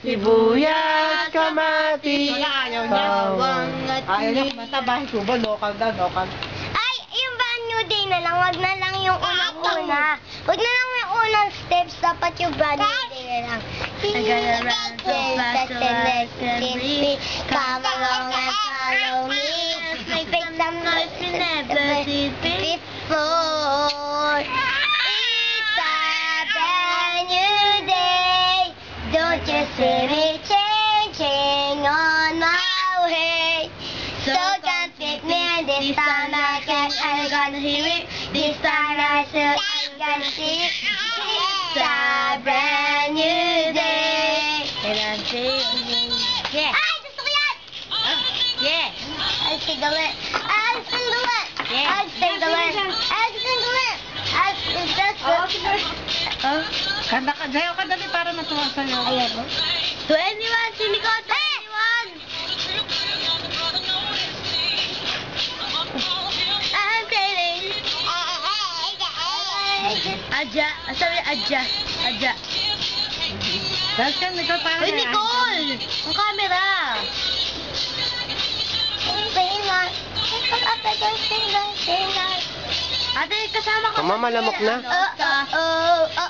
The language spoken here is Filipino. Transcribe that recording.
sibuyas, kamatis, Wala, ayaw niya. bawang at Ayaw niya kumanta. Bahay kubo, local daw, local. Ay, yung brand new day na lang. Wag na lang yung unang-una. Wag na lang yung unang steps. Dapat yung brand new day na lang. I gotta run so fast so I can breathe. Come along and follow me. Make some noise you never did before. It's a brand new day. Don't you see me changing on my way? So come pick me and this time I gonna hear it. This time I gonna see it. It's a brand new day. And I'm saying, yeah. Ay, gusto ko yan! Yeah. I'll sing the lit. I'll sing the lit. Yeah. I'll sing the lit. I'll sing the lit. I'll sing the lit. Oh, kanta ka. Sayaw ka dali para matuwa sa'yo. Ayan mo. 21, silikot. 21. I'm craving. Adja. Sabi Adja. Adja. Dahil ka, Nicole, parang Uy, Nicole! Ang camera. Ate, kasama ka. Mama, malamok na. Oh, oh, oh, oh,